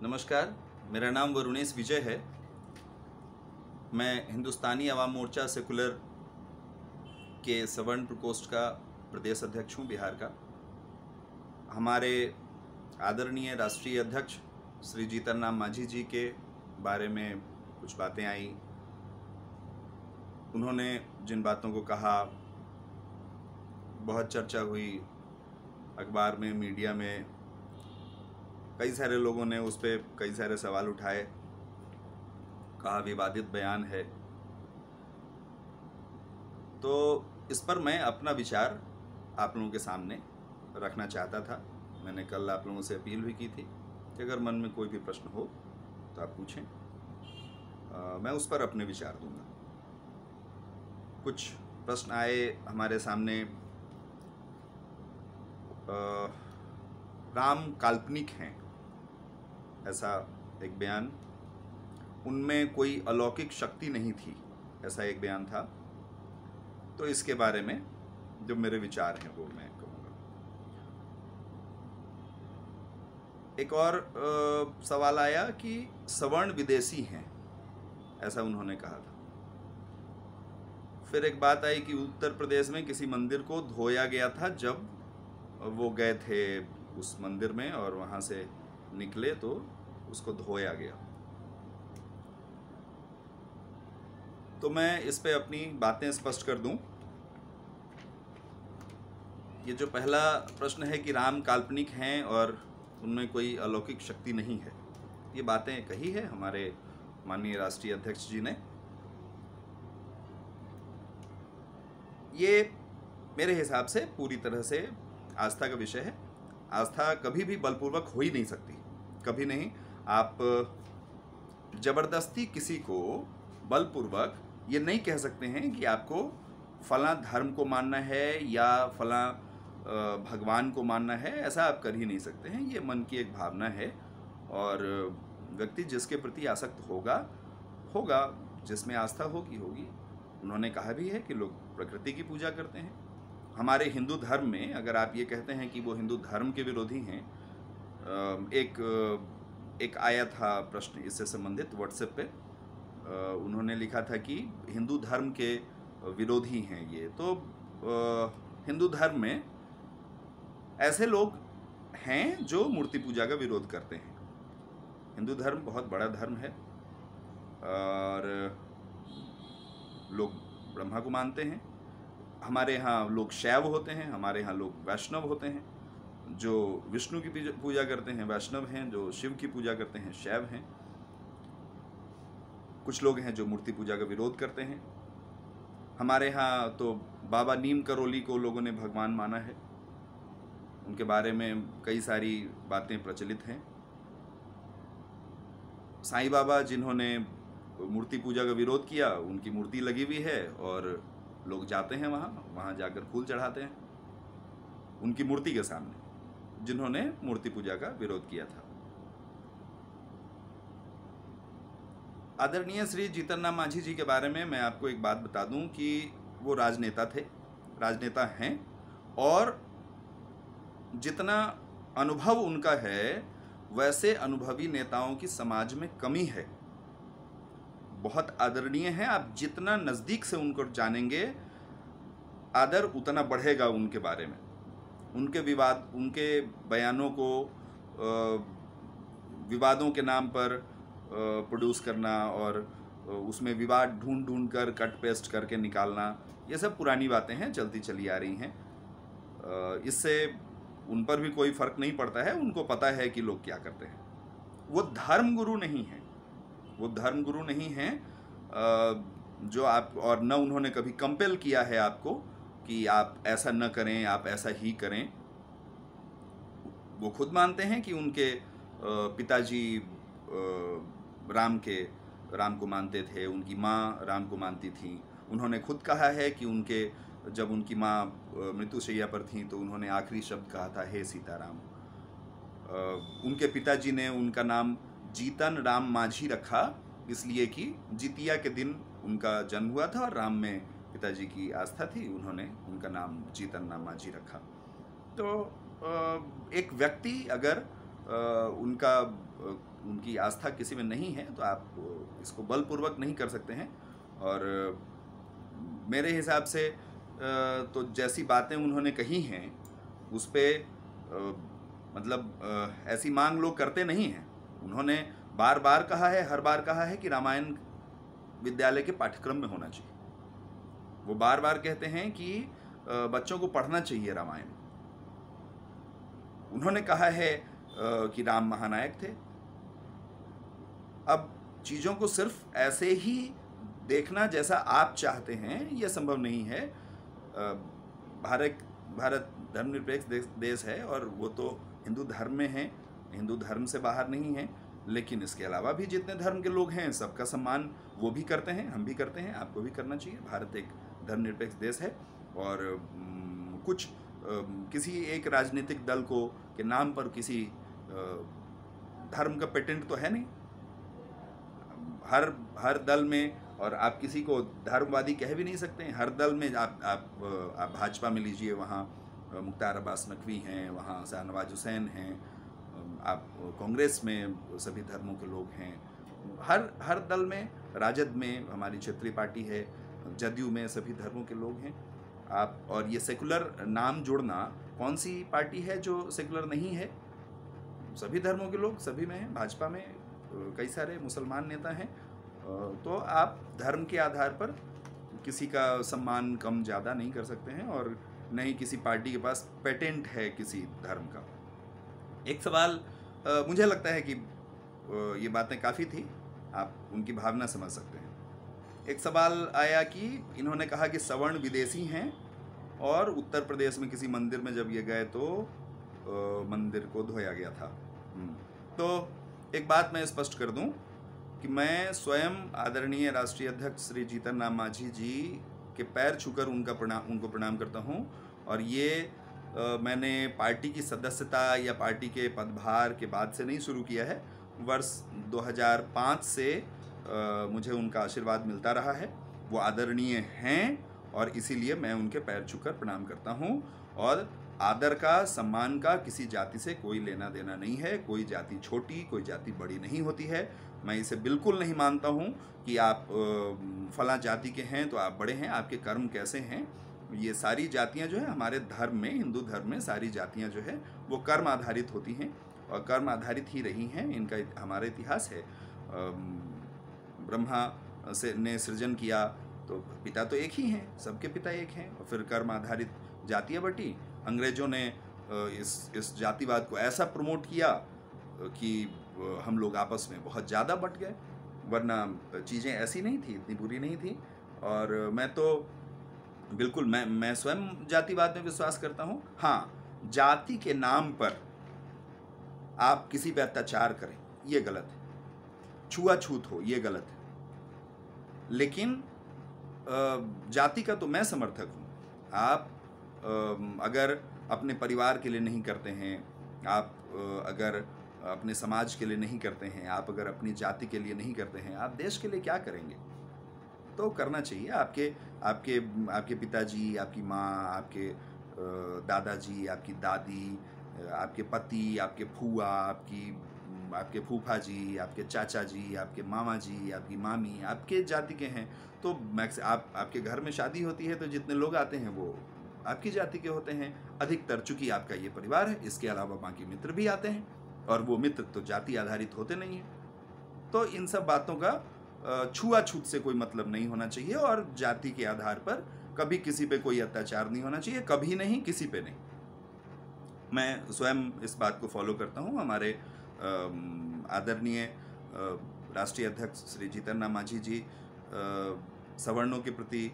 नमस्कार, मेरा नाम वरुणेश विजय है। मैं हिंदुस्तानी अवाम मोर्चा सेकुलर के सवर्ण प्रकोष्ठ का प्रदेश अध्यक्ष हूँ बिहार का। हमारे आदरणीय राष्ट्रीय अध्यक्ष श्री जीतन राम मांझी जी के बारे में कुछ बातें आई। उन्होंने जिन बातों को कहा, बहुत चर्चा हुई अखबार में, मीडिया में। कई सारे लोगों ने उस पर कई सारे सवाल उठाए, कहा विवादित बयान है। तो इस पर मैं अपना विचार आप लोगों के सामने रखना चाहता था। मैंने कल आप लोगों से अपील भी की थी कि अगर मन में कोई भी प्रश्न हो तो आप पूछें, मैं उस पर अपने विचार दूंगा। कुछ प्रश्न आए हमारे सामने। राम काल्पनिक हैं, ऐसा एक बयान। उनमें कोई अलौकिक शक्ति नहीं थी, ऐसा एक बयान था। तो इसके बारे में जो मेरे विचार हैं वो मैं कहूँगा। एक और सवाल आया कि सवर्ण विदेशी हैं, ऐसा उन्होंने कहा था। फिर एक बात आई कि उत्तर प्रदेश में किसी मंदिर को धोया गया था जब वो गए थे उस मंदिर में और वहाँ से निकले तो उसको धोया गया। तो मैं इस पे अपनी बातें स्पष्ट कर दूं। ये जो पहला प्रश्न है कि राम काल्पनिक हैं और उनमें कोई अलौकिक शक्ति नहीं है, ये बातें कही है हमारे माननीय राष्ट्रीय अध्यक्ष जी ने। ये मेरे हिसाब से पूरी तरह से आस्था का विषय है। आस्था कभी भी बलपूर्वक हो ही नहीं सकती, कभी नहीं। आप जबरदस्ती किसी को बलपूर्वक ये नहीं कह सकते हैं कि आपको फला धर्म को मानना है या फला भगवान को मानना है। ऐसा आप कर ही नहीं सकते हैं। ये मन की एक भावना है और व्यक्ति जिसके प्रति आसक्त होगा, जिसमें आस्था होगी। उन्होंने कहा भी है कि लोग प्रकृति की पूजा करते हैं। हमारे हिंदू धर्म में अगर आप ये कहते हैं कि वो हिंदू धर्म के विरोधी हैं, एक आया था प्रश्न इससे संबंधित व्हाट्सएप पे। उन्होंने लिखा था कि हिंदू धर्म के विरोधी हैं ये। तो हिंदू धर्म में ऐसे लोग हैं जो मूर्ति पूजा का विरोध करते हैं। हिंदू धर्म बहुत बड़ा धर्म है और लोग ब्रह्मा को मानते हैं। हमारे यहाँ लोग शैव होते हैं, हमारे यहाँ लोग वैष्णव होते हैं। जो विष्णु की पूजा करते हैं वैष्णव हैं, जो शिव की पूजा करते हैं शैव हैं। कुछ लोग हैं जो मूर्ति पूजा का विरोध करते हैं। हमारे यहाँ तो बाबा नीम करोली को लोगों ने भगवान माना है। उनके बारे में कई सारी बातें प्रचलित हैं। साईं बाबा जिन्होंने मूर्ति पूजा का विरोध किया, उनकी मूर्ति लगी हुई है और लोग जाते हैं वहाँ जाकर फूल चढ़ाते हैं उनकी मूर्ति के सामने, जिन्होंने मूर्ति पूजा का विरोध किया था। आदरणीय श्री जीतन राम मांझी जी के बारे में मैं आपको एक बात बता दूं कि वो राजनेता थे, राजनेता हैं और जितना अनुभव उनका है वैसे अनुभवी नेताओं की समाज में कमी है। बहुत आदरणीय हैं। आप जितना नज़दीक से उनको जानेंगे आदर उतना बढ़ेगा उनके बारे में। उनके बयानों को विवादों के नाम पर प्रोड्यूस करना और उसमें विवाद ढूंढ कर कट पेस्ट करके निकालना, ये सब पुरानी बातें हैं, चलती चली आ रही हैं। इससे उन पर भी कोई फर्क नहीं पड़ता है। उनको पता है कि लोग क्या करते हैं। वो धर्मगुरु नहीं हैं, वो धर्मगुरु नहीं हैं जो आप, और न उन्होंने कभी कंपेल किया है आपको कि आप ऐसा न करें, आप ऐसा ही करें। वो खुद मानते हैं कि उनके पिताजी राम को मानते थे, उनकी माँ राम को मानती थी। उन्होंने खुद कहा है कि जब उनकी माँ मृत्युशैया पर थी तो उन्होंने आखिरी शब्द कहा था, हे सीताराम। उनके पिताजी ने उनका नाम जीतन राम मांझी रखा इसलिए कि जितिया के दिन उनका जन्म हुआ था और राम में पिताजी की आस्था थी, उन्होंने उनका नाम जीतन राम मांझी रखा। तो एक व्यक्ति अगर उनका उनकी आस्था किसी में नहीं है तो आप इसको बलपूर्वक नहीं कर सकते हैं। और मेरे हिसाब से तो जैसी बातें उन्होंने कही हैं उस पर मतलब ऐसी मांग लोग करते नहीं हैं। उन्होंने बार बार कहा है, हर बार कहा है कि रामायण विद्यालय के पाठ्यक्रम में होना चाहिए। वो बार बार कहते हैं कि बच्चों को पढ़ना चाहिए रामायण। उन्होंने कहा है कि राम महानायक थे। अब चीज़ों को सिर्फ ऐसे ही देखना जैसा आप चाहते हैं यह संभव नहीं है। भारत धर्मनिरपेक्ष देश है और वो तो हिंदू धर्म में है, हिंदू धर्म से बाहर नहीं है। लेकिन इसके अलावा भी जितने धर्म के लोग हैं सबका सम्मान वो भी करते हैं, हम भी करते हैं, आपको भी करना चाहिए। भारत एक धर्मनिरपेक्ष देश है और कुछ किसी एक राजनीतिक दल को के नाम पर किसी धर्म का पेटेंट तो है नहीं। हर दल में, और आप किसी को धर्मवादी कह भी नहीं सकते हैं। हर दल में आप भाजपा में लीजिए, वहाँ मुख्तार अब्बास नकवी हैं, वहाँ शाहनवाज हुसैन हैं। आप कांग्रेस में सभी धर्मों के लोग हैं। हर दल में, राजद में हमारी क्षेत्रीय पार्टी है, जदयू में सभी धर्मों के लोग हैं। आप और ये सेकुलर नाम जोड़ना, कौन सी पार्टी है जो सेकुलर नहीं है? सभी धर्मों के लोग सभी में हैं। भाजपा में कई सारे मुसलमान नेता हैं। तो आप धर्म के आधार पर किसी का सम्मान कम ज़्यादा नहीं कर सकते हैं और न ही किसी पार्टी के पास पेटेंट है किसी धर्म का। एक सवाल मुझे लगता है कि ये बातें काफ़ी थी, आप उनकी भावना समझ सकते हैं। एक सवाल आया कि इन्होंने कहा कि सवर्ण विदेशी हैं और उत्तर प्रदेश में किसी मंदिर में जब ये गए तो मंदिर को धोया गया था। तो एक बात मैं स्पष्ट कर दूं कि मैं स्वयं आदरणीय राष्ट्रीय अध्यक्ष श्री जीतन राम मांझी जी के पैर छूकर उनको प्रणाम करता हूं। और ये मैंने पार्टी की सदस्यता या पार्टी के पदभार के बाद से नहीं शुरू किया है। वर्ष 2005 से मुझे उनका आशीर्वाद मिलता रहा है। वो आदरणीय हैं और इसीलिए मैं उनके पैर छूकर प्रणाम करता हूं। और आदर का, सम्मान का किसी जाति से कोई लेना देना नहीं है। कोई जाति छोटी, कोई जाति बड़ी नहीं होती है। मैं इसे बिल्कुल नहीं मानता हूं कि आप फला जाति के हैं तो आप बड़े हैं, आपके कर्म कैसे हैं। ये सारी जातियां जो है हमारे धर्म में, हिंदू धर्म में सारी जातियां जो है वो कर्म आधारित होती हैं और कर्म आधारित ही रही हैं। इनका हमारा इतिहास है। ब्रह्मा ने सृजन किया तो पिता तो एक ही हैं, सबके पिता एक हैं, और फिर कर्म आधारित जातियाँ बटी। अंग्रेज़ों ने इस जातिवाद को ऐसा प्रमोट किया कि हम लोग आपस में बहुत ज़्यादा बट गए, वरना चीज़ें ऐसी नहीं थी, इतनी बुरी नहीं थी। और मैं तो बिल्कुल मैं स्वयं जातिवाद में विश्वास करता हूँ। हाँ, जाति के नाम पर आप किसी पे अत्याचार करें ये गलत है, छुआछूत हो ये गलत है। लेकिन जाति का तो मैं समर्थक हूँ। आप अगर अपने परिवार के लिए नहीं करते हैं, आप अगर अपने समाज के लिए नहीं करते हैं, आप अगर अपनी जाति के लिए नहीं करते हैं, आप देश के लिए क्या करेंगे? तो करना चाहिए। आपके पिताजी, आपकी माँ, आपके दादाजी, आपकी दादी, आपके पति, आपके फूआ, आपके फूफा जी, आपके चाचा जी, आपके मामा जी, आपकी मामी आपके जाति के हैं। तो आपके घर में शादी होती है तो जितने लोग आते हैं वो आपकी जाति के होते हैं अधिकतर। चूंकि आपका ये परिवार है, इसके अलावा बाकी मित्र भी आते हैं और वो मित्र तो जाति आधारित होते नहीं हैं। तो इन सब बातों का छुआछूत से कोई मतलब नहीं होना चाहिए और जाति के आधार पर कभी किसी पे कोई अत्याचार नहीं होना चाहिए, कभी नहीं, किसी पे नहीं। मैं स्वयं इस बात को फॉलो करता हूँ। हमारे आदरणीय राष्ट्रीय अध्यक्ष श्री जीतन राम मांझी जी सवर्णों के प्रति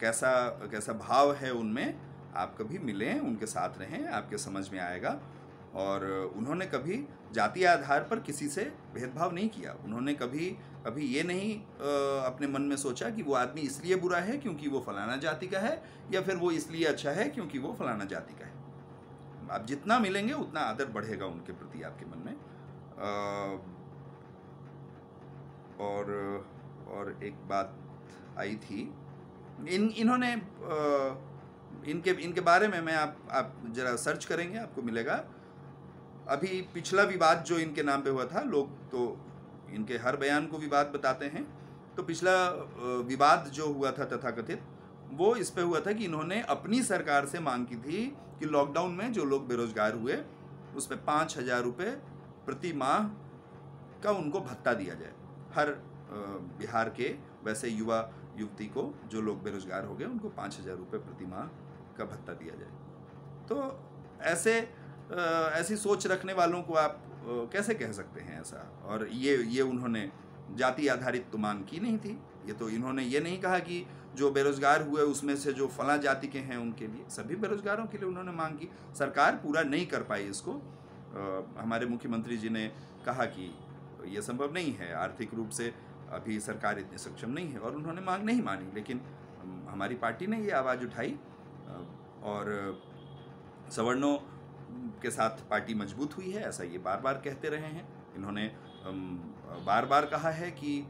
कैसा भाव है उनमें, आप कभी मिलें, उनके साथ रहें, आपके समझ में आएगा। और उन्होंने कभी जातीय आधार पर किसी से भेदभाव नहीं किया। उन्होंने कभी ये नहीं अपने मन में सोचा कि वो आदमी इसलिए बुरा है क्योंकि वो फलाना जाति का है, या फिर वो इसलिए अच्छा है क्योंकि वो फलाना जाति का है। आप जितना मिलेंगे उतना आदर बढ़ेगा उनके प्रति आपके मन में। और एक बात आई थी, इन्होंने इनके बारे में मैं आप जरा सर्च करेंगे आपको मिलेगा। अभी पिछला विवाद जो इनके नाम पे हुआ था, लोग तो इनके हर बयान को विवाद बताते हैं, तो पिछला विवाद जो हुआ था तथाकथित, वो इस पे हुआ था कि इन्होंने अपनी सरकार से मांग की थी कि लॉकडाउन में जो लोग बेरोजगार हुए उस पर 5,000 रुपये प्रति माह का उनको भत्ता दिया जाए। हर बिहार के वैसे युवा युवती को जो लोग बेरोजगार हो गए उनको 5,000 रुपये प्रति माह का भत्ता दिया जाए। तो ऐसी सोच रखने वालों को आप कैसे कह सकते हैं ऐसा? और ये उन्होंने जाति आधारित तो मांग की नहीं थी। ये तो इन्होंने ये नहीं कहा कि जो बेरोजगार हुए उसमें से जो फला जाति के हैं उनके लिए, सभी बेरोजगारों के लिए उन्होंने मांग की। सरकार पूरा नहीं कर पाई इसको। हमारे मुख्यमंत्री जी ने कहा कि ये संभव नहीं है, आर्थिक रूप से अभी सरकार इतनी सक्षम नहीं है, और उन्होंने मांग नहीं मानी। लेकिन हमारी पार्टी ने ये आवाज़ उठाई और सवर्णों के साथ पार्टी मजबूत हुई है, ऐसा ये बार बार कहते रहे हैं। इन्होंने बार बार कहा है कि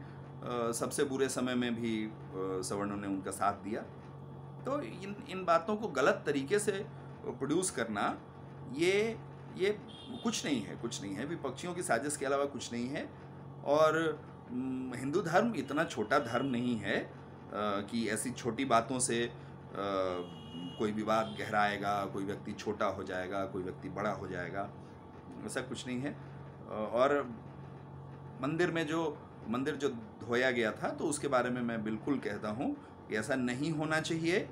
सबसे बुरे समय में भी सवर्णों ने उनका साथ दिया। तो इन बातों को गलत तरीके से प्रोड्यूस करना ये कुछ नहीं है, विपक्षियों की साजिश के अलावा कुछ नहीं है। और हिंदू धर्म इतना छोटा धर्म नहीं है कि ऐसी छोटी बातों से कोई विवाद गहराएगा, कोई व्यक्ति छोटा हो जाएगा, कोई व्यक्ति बड़ा हो जाएगा, ऐसा कुछ नहीं है। और मंदिर जो धोया गया था, तो उसके बारे में मैं बिल्कुल कहता हूँ कि ऐसा नहीं होना चाहिए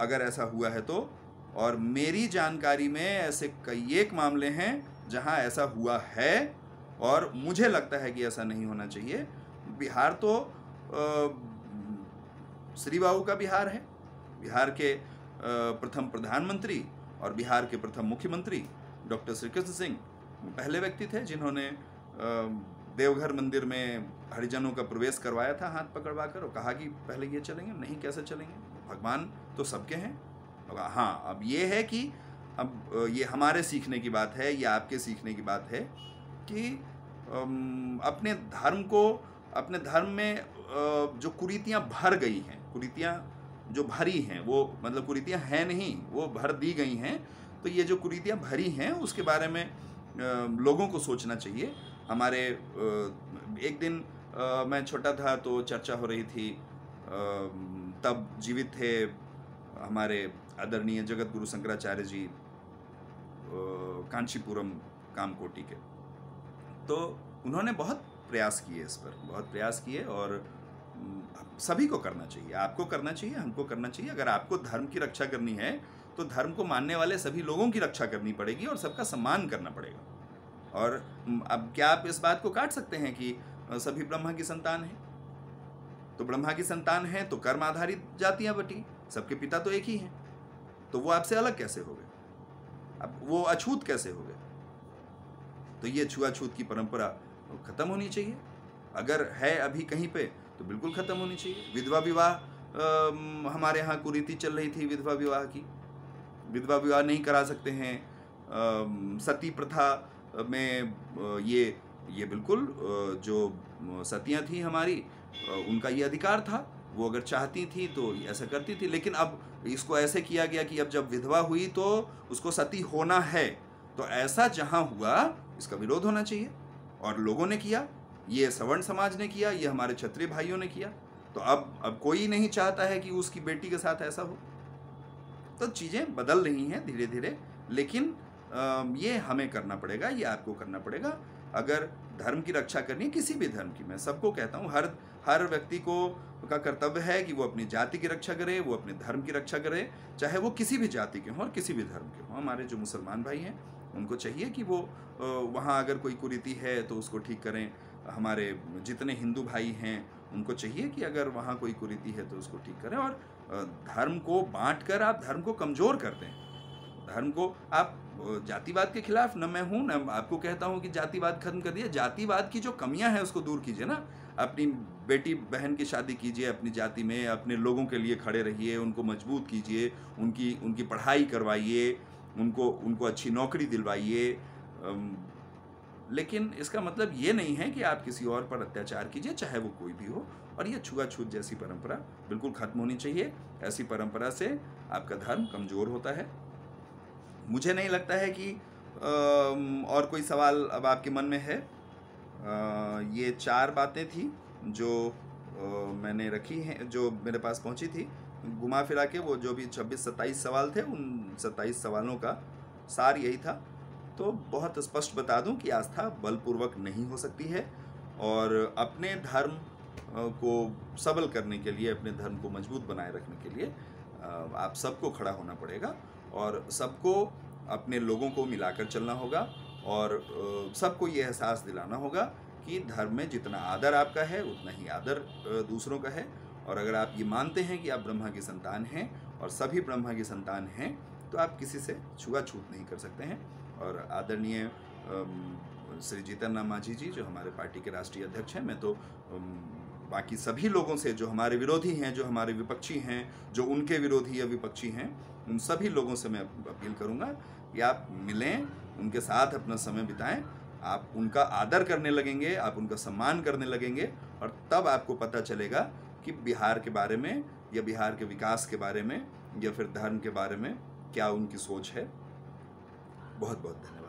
अगर ऐसा हुआ है तो। और मेरी जानकारी में ऐसे कई एक मामले हैं जहाँ ऐसा हुआ है और मुझे लगता है कि ऐसा नहीं होना चाहिए। बिहार तो श्री बाबू का बिहार है। बिहार के प्रथम प्रधानमंत्री और बिहार के प्रथम मुख्यमंत्री डॉक्टर श्री कृष्ण सिंह पहले व्यक्ति थे जिन्होंने देवघर मंदिर में हरिजनों का प्रवेश करवाया था हाथ पकड़वा कर, और कहा कि पहले ये चलेंगे, नहीं कैसे चलेंगे, भगवान तो सबके हैं। हाँ, अब ये है कि अब ये हमारे सीखने की बात है या आपके सीखने की बात है कि अपने धर्म में जो कुरीतियाँ भर गई हैं, कुरीतियाँ जो भरी हैं, वो मतलब कुरीतियाँ हैं नहीं, वो भर दी गई हैं। तो ये जो कुरीतियाँ भरी हैं उसके बारे में लोगों को सोचना चाहिए। हमारे एक दिन मैं छोटा था तो चर्चा हो रही थी, तब जीवित थे हमारे आदरणीय जगत गुरु शंकराचार्य जी कांचीपुरम कामकोटी के। तो उन्होंने बहुत प्रयास किए, इस पर बहुत प्रयास किए, और सभी को करना चाहिए, आपको करना चाहिए, हमको करना चाहिए। अगर आपको धर्म की रक्षा करनी है तो धर्म को मानने वाले सभी लोगों की रक्षा करनी पड़ेगी और सबका सम्मान करना पड़ेगा। और अब क्या आप इस बात को काट सकते हैं कि सभी ब्रह्मा की संतान हैं? तो ब्रह्मा की संतान हैं तो कर्म आधारित जातियां बटी, सबके पिता तो एक ही हैं, तो वो आपसे अलग कैसे हो गए? अब वो अछूत कैसे हो गए? तो ये छुआछूत की परंपरा खत्म होनी चाहिए। अगर है अभी कहीं पे तो बिल्कुल खत्म होनी चाहिए। विधवा विवाह हमारे यहाँ कुरीति चल रही थी, विधवा विवाह की, विधवा विवाह नहीं करा सकते हैं। सती प्रथा में ये बिल्कुल जो सतियाँ थी हमारी, उनका ये अधिकार था, वो अगर चाहती थी तो ऐसा करती थी। लेकिन अब इसको ऐसे किया गया कि अब जब विधवा हुई तो उसको सती होना है, तो ऐसा जहाँ हुआ इसका विरोध होना चाहिए। और लोगों ने किया, ये सवर्ण समाज ने किया, ये हमारे क्षत्रिय भाइयों ने किया। तो अब कोई नहीं चाहता है कि उसकी बेटी के साथ ऐसा हो। तो चीज़ें बदल रही हैं धीरे धीरे, लेकिन ये हमें करना पड़ेगा, ये आपको करना पड़ेगा। अगर धर्म की रक्षा करनी है, किसी भी धर्म की, मैं सबको कहता हूँ, हर व्यक्ति का कर्तव्य है कि वो अपनी जाति की रक्षा करे, वो अपने धर्म की रक्षा करे, चाहे वो किसी भी जाति के हों और किसी भी धर्म के हों। हमारे जो मुसलमान भाई हैं उनको चाहिए कि वो वहाँ अगर कोई कुरीति है तो उसको ठीक करें। हमारे जितने हिंदू भाई हैं उनको चाहिए कि अगर वहाँ कोई कुरीति है तो उसको ठीक करें। और धर्म को बांटकर आप धर्म को कमज़ोर करते हैं। धर्म को आप जातिवाद के खिलाफ न मैं हूँ, न आपको कहता हूँ कि जातिवाद खत्म कर दिए। जातिवाद की जो कमियां हैं उसको दूर कीजिए ना। अपनी बेटी बहन की शादी कीजिए अपनी जाति में, अपने लोगों के लिए खड़े रहिए, उनको मजबूत कीजिए, उनकी पढ़ाई करवाइए, उनको अच्छी नौकरी दिलवाइए। लेकिन इसका मतलब ये नहीं है कि आप किसी और पर अत्याचार कीजिए, चाहे वो कोई भी हो। और ये छुआछूत जैसी परंपरा बिल्कुल खत्म होनी चाहिए। ऐसी परंपरा से आपका धर्म कमज़ोर होता है। मुझे नहीं लगता है कि और कोई सवाल अब आपके मन में है? ये 4 बातें थी जो मैंने रखी हैं, जो मेरे पास पहुंची थी। घुमा फिरा के वो जो भी 26-27 सवाल थे, उन 27 सवालों का सार यही था। तो बहुत स्पष्ट बता दूं कि आस्था बलपूर्वक नहीं हो सकती है, और अपने धर्म को सबल करने के लिए, अपने धर्म को मजबूत बनाए रखने के लिए आप सबको खड़ा होना पड़ेगा, और सबको, अपने लोगों को मिलाकर चलना होगा, और सबको ये एहसास दिलाना होगा कि धर्म में जितना आदर आपका है उतना ही आदर दूसरों का है। और अगर आप ये मानते हैं कि आप ब्रह्मा की संतान हैं और सभी ब्रह्मा की संतान हैं, तो आप किसी से छुआछूत नहीं कर सकते हैं। और आदरणीय श्री जीतन राम मांझी जी, जो हमारे पार्टी के राष्ट्रीय अध्यक्ष हैं, मैं तो बाकी सभी लोगों से, जो हमारे विरोधी हैं, जो हमारे विपक्षी हैं, जो उनके विरोधी या विपक्षी हैं, उन सभी लोगों से मैं अपील करूंगा कि आप मिलें, उनके साथ अपना समय बिताएं। आप उनका आदर करने लगेंगे, आप उनका सम्मान करने लगेंगे, और तब आपको पता चलेगा कि बिहार के बारे में, या बिहार के विकास के बारे में, या फिर धर्म के बारे में क्या उनकी सोच है। बहुत बहुत धन्यवाद।